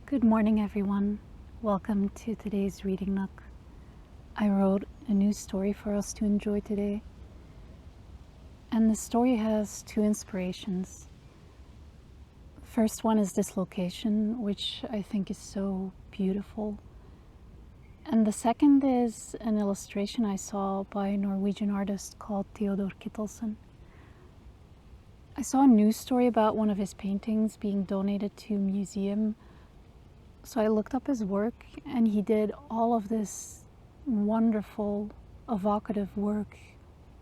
Good morning, everyone. Welcome to today's Reading Nook. I wrote a new story for us to enjoy today. And the story has two inspirations. The first one is this location, which I think is so beautiful. And the second is an illustration I saw by a Norwegian artist called Theodor Kittelsen. I saw a news story about one of his paintings being donated to a museum. So I looked up his work, and he did all of this wonderful, evocative work,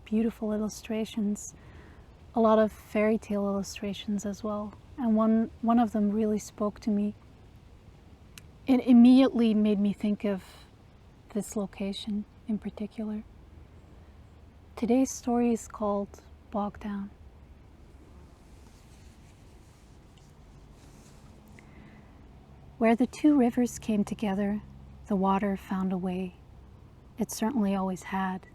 beautiful illustrations, a lot of fairy tale illustrations as well. And one of them really spoke to me. It immediately made me think of this location in particular. Today's story is called Bog Down. Where the two rivers came together, the water found a way. It certainly always had.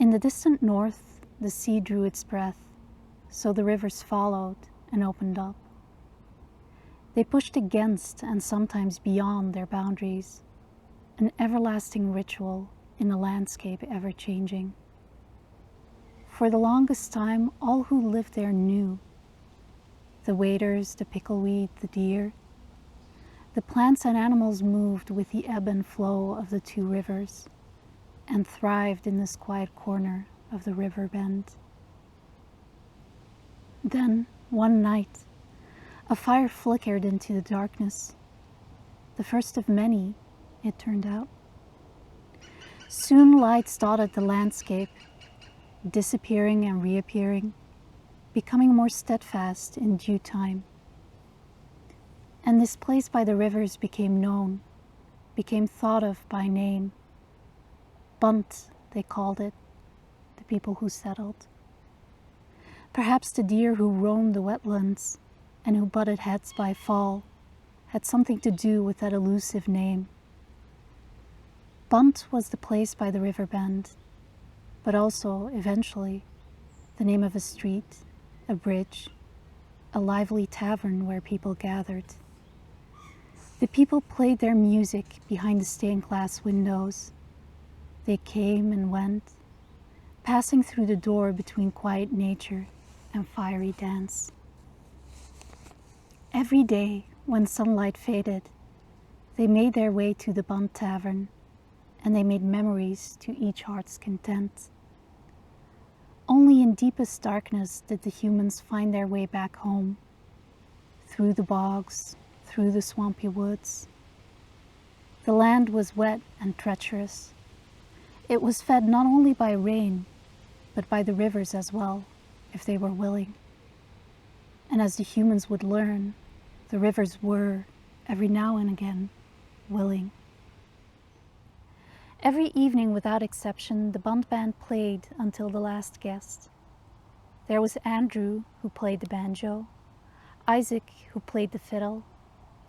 In the distant north, the sea drew its breath, so the rivers followed and opened up. They pushed against and sometimes beyond their boundaries, an everlasting ritual in a landscape ever-changing. For the longest time, all who lived there knew. The waders, the pickleweed, the deer. The plants and animals moved with the ebb and flow of the two rivers and thrived in this quiet corner of the river bend. Then, one night, a fire flickered into the darkness. The first of many, it turned out. Soon lights dotted the landscape, disappearing and reappearing, becoming more steadfast in due time. And this place by the rivers became known, became thought of by name. Bunt, they called it, the people who settled. Perhaps the deer who roamed the wetlands and who butted heads by fall had something to do with that elusive name. Bunt was the place by the river bend, but also, eventually, the name of a street, a bridge, a lively tavern where people gathered. The people played their music behind the stained glass windows. They came and went, passing through the door between quiet nature and fiery dance. Every day, when sunlight faded, they made their way to the Bunt Tavern, and they made memories to each heart's content. Only in deepest darkness did the humans find their way back home, through the bogs, through the swampy woods. The land was wet and treacherous. It was fed not only by rain, but by the rivers as well, if they were willing. And as the humans would learn, the rivers were, every now and again, willing. Every evening without exception, the Bunt band played until the last guest. There was Andrew, who played the banjo, Isaac, who played the fiddle,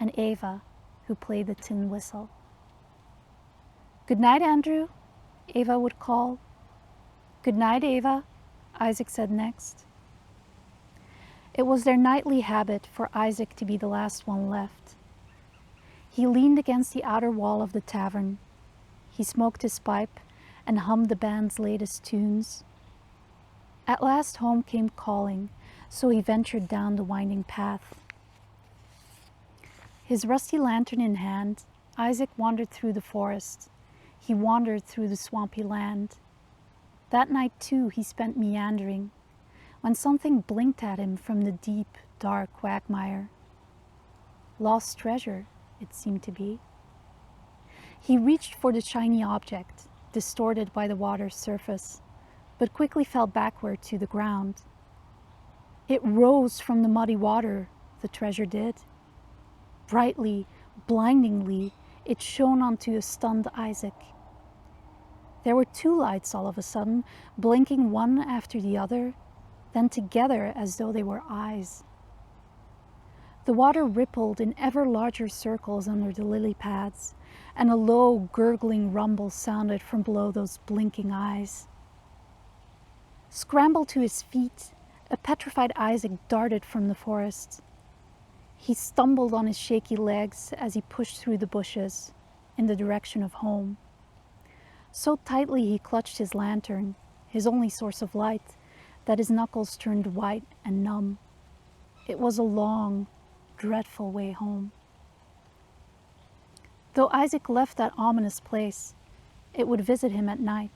and Eva, who played the tin whistle. "Good night, Andrew," Eva would call. "Good night, Eva," Isaac said next. It was their nightly habit for Isaac to be the last one left. He leaned against the outer wall of the tavern. He smoked his pipe and hummed the band's latest tunes. At last home came calling, so he ventured down the winding path. His rusty lantern in hand, Isaac wandered through the forest. He wandered through the swampy land. That night, too, he spent meandering, when something blinked at him from the deep, dark quagmire. Lost treasure, it seemed to be. He reached for the shiny object, distorted by the water's surface, but quickly fell backward to the ground. It rose from the muddy water, the treasure did. Brightly, blindingly, it shone onto a stunned Isaac. There were two lights all of a sudden, blinking one after the other, then together as though they were eyes. The water rippled in ever larger circles under the lily pads, and a low, gurgling rumble sounded from below those blinking eyes. Scrambled to his feet, a petrified Isaac darted from the forest. He stumbled on his shaky legs as he pushed through the bushes in the direction of home. So tightly he clutched his lantern, his only source of light, that his knuckles turned white and numb. It was a long, dreadful way home. Though Isaac left that ominous place, it would visit him at night.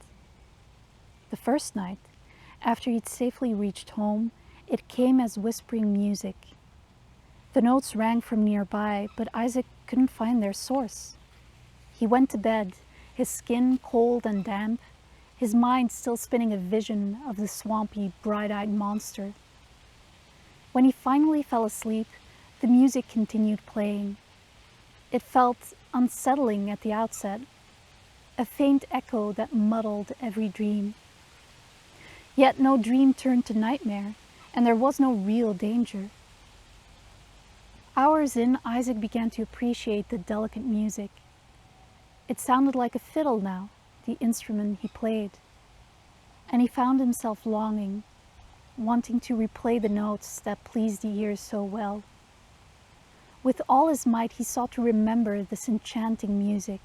The first night, after he'd safely reached home, it came as whispering music. The notes rang from nearby, but Isaac couldn't find their source. He went to bed, his skin cold and damp, his mind still spinning a vision of the swampy, bright-eyed monster. When he finally fell asleep, the music continued playing. It felt unsettling at the outset, a faint echo that muddled every dream. Yet no dream turned to nightmare, and there was no real danger. Hours in, Isaac began to appreciate the delicate music. It sounded like a fiddle now, the instrument he played. And he found himself longing, wanting to replay the notes that pleased the ears so well. With all his might, he sought to remember this enchanting music.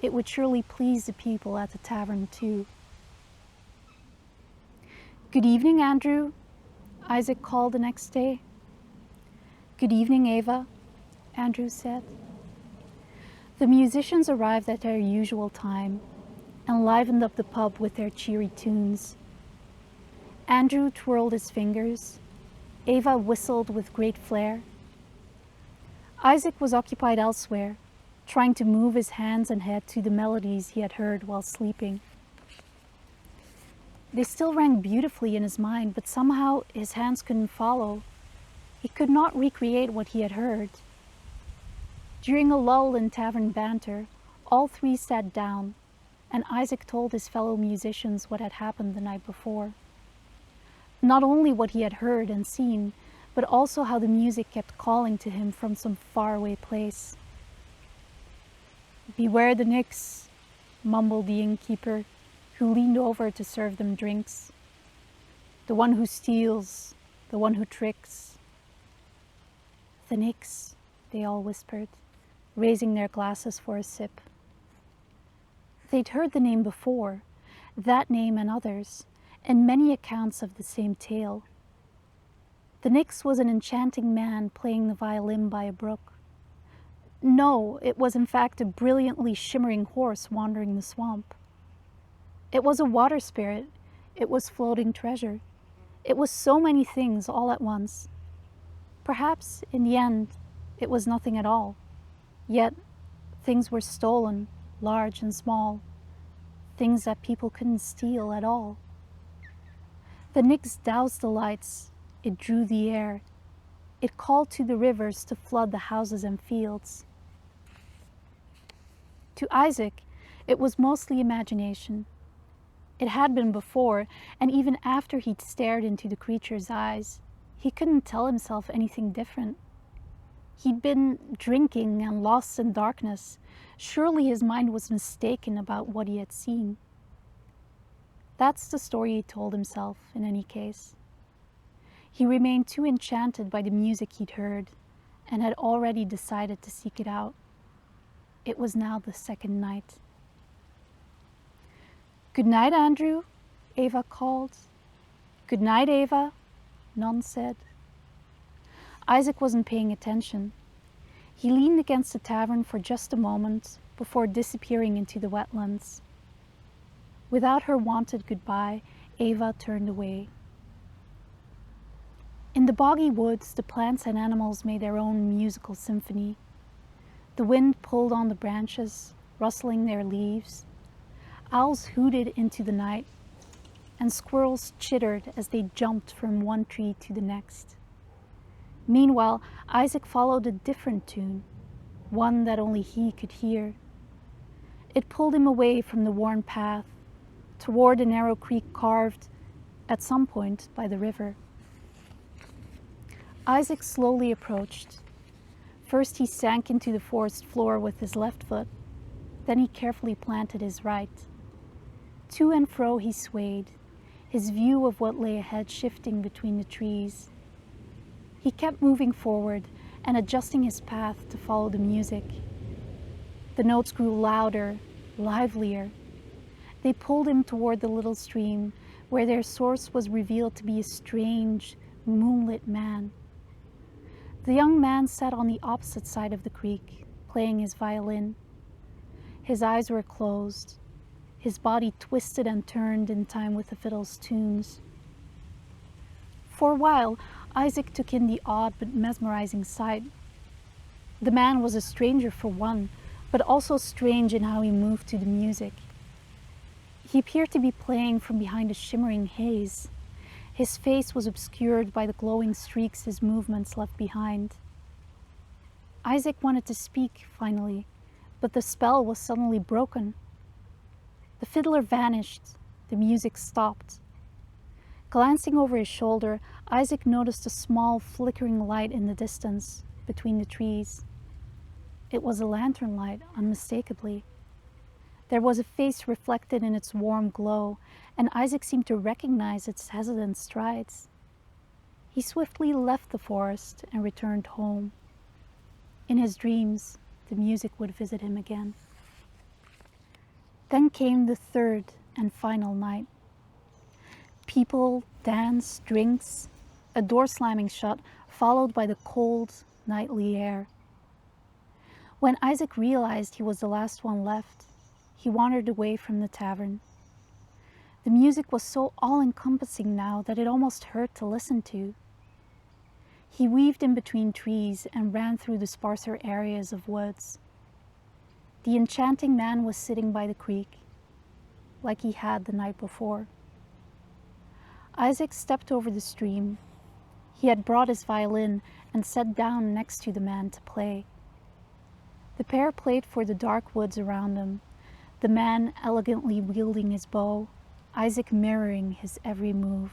It would surely please the people at the tavern too. "Good evening, Andrew," Isaac called the next day. "Good evening, Eva," Andrew said. The musicians arrived at their usual time and livened up the pub with their cheery tunes. Andrew twirled his fingers. Eva whistled with great flair. Isaac was occupied elsewhere, trying to move his hands and head to the melodies he had heard while sleeping. They still rang beautifully in his mind, but somehow his hands couldn't follow. He could not recreate what he had heard. During a lull in tavern banter, all three sat down, and Isaac told his fellow musicians what had happened the night before. Not only what he had heard and seen, but also how the music kept calling to him from some faraway place. "Beware the nicks," mumbled the innkeeper, who leaned over to serve them drinks. "The one who steals, the one who tricks." "The nicks," they all whispered, raising their glasses for a sip. They'd heard the name before, that name and others, and many accounts of the same tale. The Nix was an enchanting man playing the violin by a brook. No, it was in fact a brilliantly shimmering horse wandering the swamp. It was a water spirit. It was floating treasure. It was so many things all at once. Perhaps, in the end, it was nothing at all. Yet, things were stolen, large and small. Things that people couldn't steal at all. The Nix doused the lights. It drew the air. It called to the rivers to flood the houses and fields. To Isaac, it was mostly imagination. It had been before, and even after he'd stared into the creature's eyes, he couldn't tell himself anything different. He'd been drinking and lost in darkness. Surely his mind was mistaken about what he had seen. That's the story he told himself, in any case. He remained too enchanted by the music he'd heard, and had already decided to seek it out. It was now the second night. "Good night, Andrew," Eva called. "Good night, Eva," none said. Isaac wasn't paying attention. He leaned against the tavern for just a moment before disappearing into the wetlands. Without her wonted goodbye, Eva turned away. In the boggy woods, the plants and animals made their own musical symphony. The wind pulled on the branches, rustling their leaves. Owls hooted into the night, and squirrels chittered as they jumped from one tree to the next. Meanwhile, Isaac followed a different tune, one that only he could hear. It pulled him away from the worn path, toward a narrow creek carved, at some point, by the river. Isaac slowly approached. First he sank into the forest floor with his left foot, then he carefully planted his right. To and fro he swayed, his view of what lay ahead shifting between the trees. He kept moving forward, and adjusting his path to follow the music. The notes grew louder, livelier. They pulled him toward the little stream, where their source was revealed to be a strange, moonlit man. The young man sat on the opposite side of the creek, playing his violin. His eyes were closed, his body twisted and turned in time with the fiddle's tunes. For a while, Isaac took in the odd but mesmerizing sight. The man was a stranger for one, but also strange in how he moved to the music. He appeared to be playing from behind a shimmering haze. His face was obscured by the glowing streaks his movements left behind. Isaac wanted to speak, finally, but the spell was suddenly broken. The fiddler vanished. The music stopped. Glancing over his shoulder, Isaac noticed a small, flickering light in the distance, between the trees. It was a lantern light, unmistakably. There was a face reflected in its warm glow, and Isaac seemed to recognize its hesitant strides. He swiftly left the forest and returned home. In his dreams, the music would visit him again. Then came the third and final night. People, dance, drinks, a door slamming shut, followed by the cold, nightly air. When Isaac realized he was the last one left, he wandered away from the tavern. The music was so all-encompassing now that it almost hurt to listen to. He weaved in between trees and ran through the sparser areas of woods. The enchanting man was sitting by the creek, like he had the night before. Isaac stepped over the stream. He had brought his violin and sat down next to the man to play. The pair played for the dark woods around them, the man elegantly wielding his bow, Isaac mirroring his every move.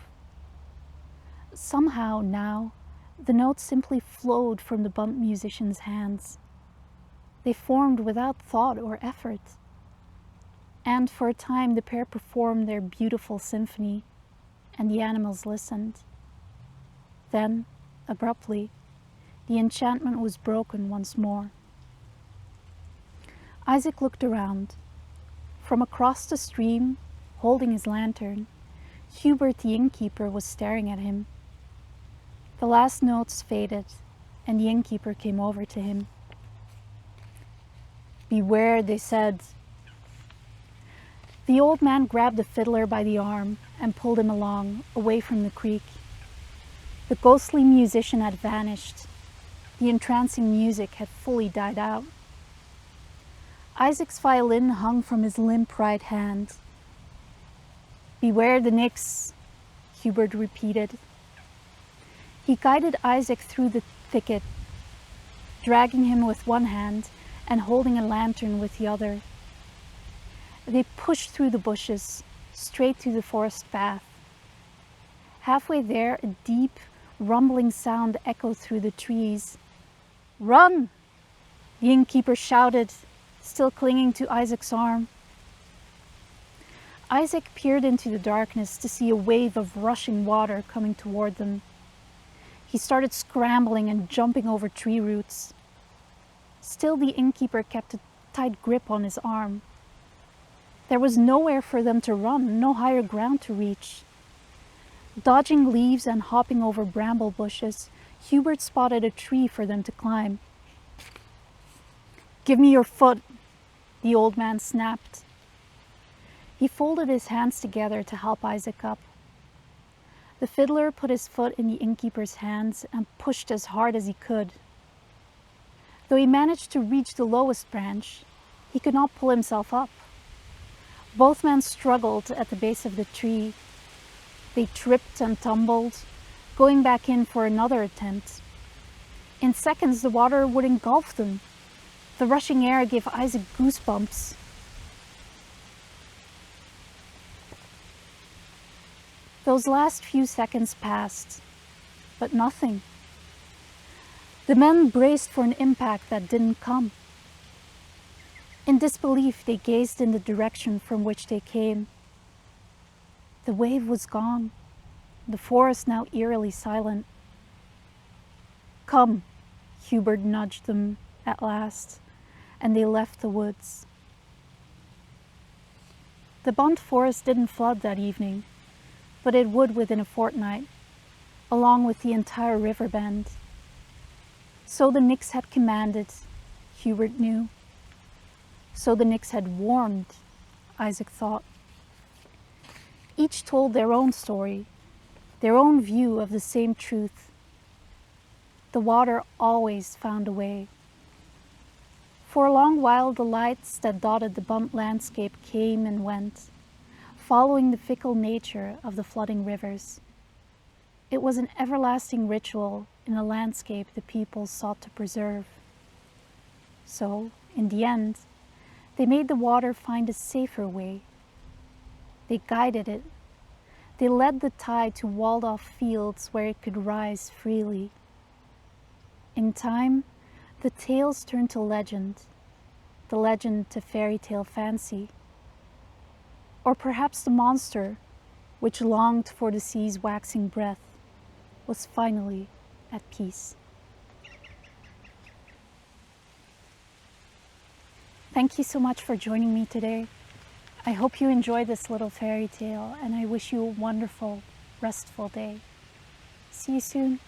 Somehow now, the notes simply flowed from the Bunt musician's hands. They formed without thought or effort. And for a time the pair performed their beautiful symphony, and the animals listened. Then, abruptly, the enchantment was broken once more. Isaac looked around. From across the stream, holding his lantern, Hubert the innkeeper was staring at him. The last notes faded, and the innkeeper came over to him. "Beware," they said. The old man grabbed the fiddler by the arm and pulled him along, away from the creek. The ghostly musician had vanished. The entrancing music had fully died out. Isaac's violin hung from his limp right hand. "Beware the nix," Hubert repeated. He guided Isaac through the thicket, dragging him with one hand and holding a lantern with the other. They pushed through the bushes, straight to the forest path. Halfway there, a deep, rumbling sound echoed through the trees. "Run!" the innkeeper shouted, still clinging to Isaac's arm. Isaac peered into the darkness to see a wave of rushing water coming toward them. He started scrambling and jumping over tree roots. Still, the innkeeper kept a tight grip on his arm. There was nowhere for them to run, no higher ground to reach. Dodging leaves and hopping over bramble bushes, Hubert spotted a tree for them to climb. "Give me your foot," the old man snapped. He folded his hands together to help Isaac up. The fiddler put his foot in the innkeeper's hands and pushed as hard as he could. Though he managed to reach the lowest branch, he could not pull himself up. Both men struggled at the base of the tree. They tripped and tumbled, going back in for another attempt. In seconds, the water would engulf them. The rushing air gave Isaac goosebumps. Those last few seconds passed, but nothing. The men braced for an impact that didn't come. In disbelief, they gazed in the direction from which they came. The wave was gone, the forest now eerily silent. "Come," Hubert nudged them at last, and they left the woods. The Bunt forest didn't flood that evening, but it would within a fortnight, along with the entire river bend. So the Nix had commanded, Hubert knew. So the Nix had warned, Isaac thought. Each told their own story, their own view of the same truth. The water always found a way. For a long while the lights that dotted the Bunt landscape came and went, following the fickle nature of the flooding rivers. It was an everlasting ritual in a landscape the people sought to preserve. So, in the end, they made the water find a safer way. They guided it. They led the tide to walled-off fields where it could rise freely. In time, the tales turned to legend, the legend to fairy tale fancy. Or perhaps the monster, which longed for the sea's waxing breath, was finally at peace. Thank you so much for joining me today. I hope you enjoyed this little fairy tale, and I wish you a wonderful, restful day. See you soon.